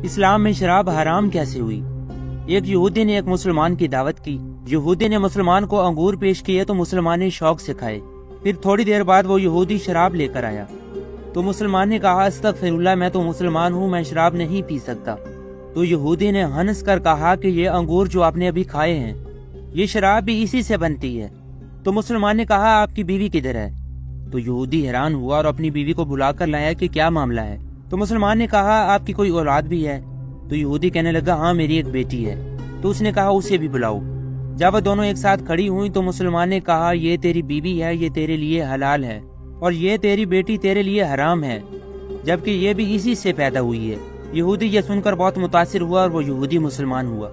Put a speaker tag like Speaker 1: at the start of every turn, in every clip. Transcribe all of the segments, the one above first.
Speaker 1: اسلام میں شراب حرام کیسے ہوئی؟ ایک یہودی نے ایک مسلمان کی دعوت کی۔ یہودی نے مسلمان کو انگور پیش کیے تو مسلمان نے شوق سے کھائے۔ پھر تھوڑی دیر بعد وہ یہودی شراب لے کر آیا تو مسلمان نے کہا استغفر اللہ، میں تو مسلمان ہوں، میں شراب نہیں پی سکتا۔ تو یہودی نے ہنس کر کہا کہ یہ انگور جو آپ نے ابھی کھائے ہیں یہ شراب بھی اسی سے بنتی ہے۔ تو مسلمان نے کہا آپ کی بیوی کدھر ہے؟ تو یہودی حیران ہوا اور اپنی بیوی کو بلا کر لایا کہ کیا معاملہ ہے۔ تو مسلمان نے کہا آپ کی کوئی اولاد بھی ہے؟ تو یہودی کہنے لگا ہاں میری ایک بیٹی ہے۔ تو اس نے کہا اسے بھی بلاؤ۔ جب وہ دونوں ایک ساتھ کھڑی ہوئی تو مسلمان نے کہا یہ تیری بیوی ہے، یہ تیرے لیے حلال ہے، اور یہ تیری بیٹی تیرے لیے حرام ہے، جبکہ یہ بھی اسی سے پیدا ہوئی ہے۔ یہودی یہ سن کر بہت متاثر ہوا اور وہ یہودی مسلمان ہوا۔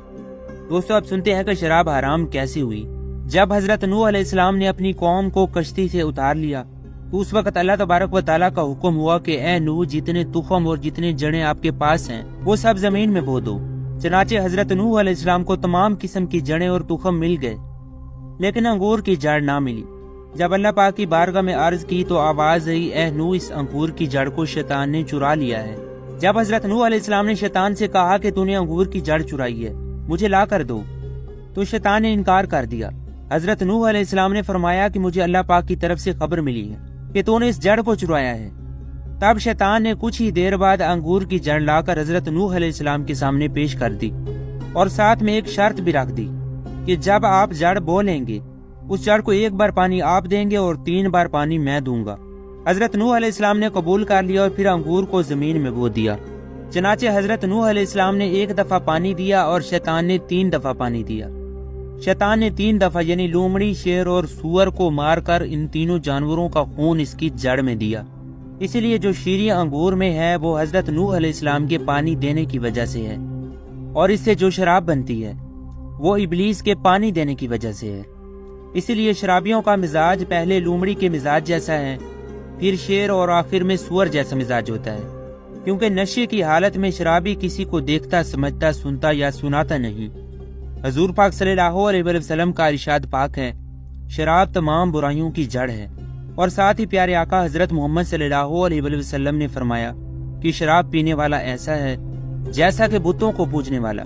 Speaker 1: دوستو اب سنتے ہیں کہ شراب حرام کیسے ہوئی۔ جب حضرت نوح علیہ السلام نے اپنی قوم کو کشتی سے اتار لیا تو اس وقت اللہ تبارک و تعالیٰ کا حکم ہوا کہ اے نوح، جتنے تخم اور جتنے جڑیں آپ کے پاس ہیں وہ سب زمین میں بو دو۔ چنانچہ حضرت نوح علیہ السلام کو تمام قسم کی جڑیں اور تخم مل گئے، لیکن انگور کی جڑ نہ ملی۔ جب اللہ پاک کی بارگاہ میں عرض کی تو آواز آئی اے نوح، اس انگور کی جڑ کو شیطان نے چرا لیا ہے۔ جب حضرت نوح علیہ السلام نے شیطان سے کہا کہ تو نے انگور کی جڑ چرائی ہے، مجھے لا کر دو، تو شیطان نے انکار کر دیا۔ حضرت نوح علیہ السلام نے فرمایا کہ مجھے اللہ پاک کی طرف سے خبر ملی ہے کہ تو نے اس جڑ کو چرایا ہے۔ تب شیطان نے کچھ ہی دیر بعد انگور کی جڑ لا کر حضرت نوح علیہ السلام کے سامنے پیش کر دی، اور ساتھ میں ایک شرط بھی رکھ دی کہ جب آپ جڑ بو لیں گے اس جڑ کو ایک بار پانی آپ دیں گے اور 3 بار پانی میں دوں گا۔ حضرت نوح علیہ السلام نے قبول کر لیا اور پھر انگور کو زمین میں بو دیا۔ چنانچہ حضرت نوح علیہ السلام نے 1 دفعہ پانی دیا اور شیطان نے 3 دفعہ پانی دیا۔ شیطان نے 3 دفعہ یعنی لومڑی، شیر اور سور کو مار کر ان تینوں جانوروں کا خون اس کی جڑ میں دیا۔ اسی لیے جو شیریں انگور میں ہے وہ حضرت نوح علیہ السلام کے پانی دینے کی وجہ سے ہے، اور اس سے جو شراب بنتی ہے وہ ابلیس کے پانی دینے کی وجہ سے ہے۔ اسی لیے شرابیوں کا مزاج پہلے لومڑی کے مزاج جیسا ہے، پھر شیر اور آخر میں سور جیسا مزاج ہوتا ہے، کیونکہ نشے کی حالت میں شرابی کسی کو دیکھتا، سمجھتا، سنتا یا سناتا نہیں۔ حضور پاک صلی اللہ علیہ وسلم کا ارشاد پاک ہے شراب تمام برائیوں کی جڑ ہے، اور ساتھ ہی پیارے آقا حضرت محمد صلی اللہ علیہ وسلم نے فرمایا کہ شراب پینے والا ایسا ہے جیسا کہ بتوں کو پوجنے والا۔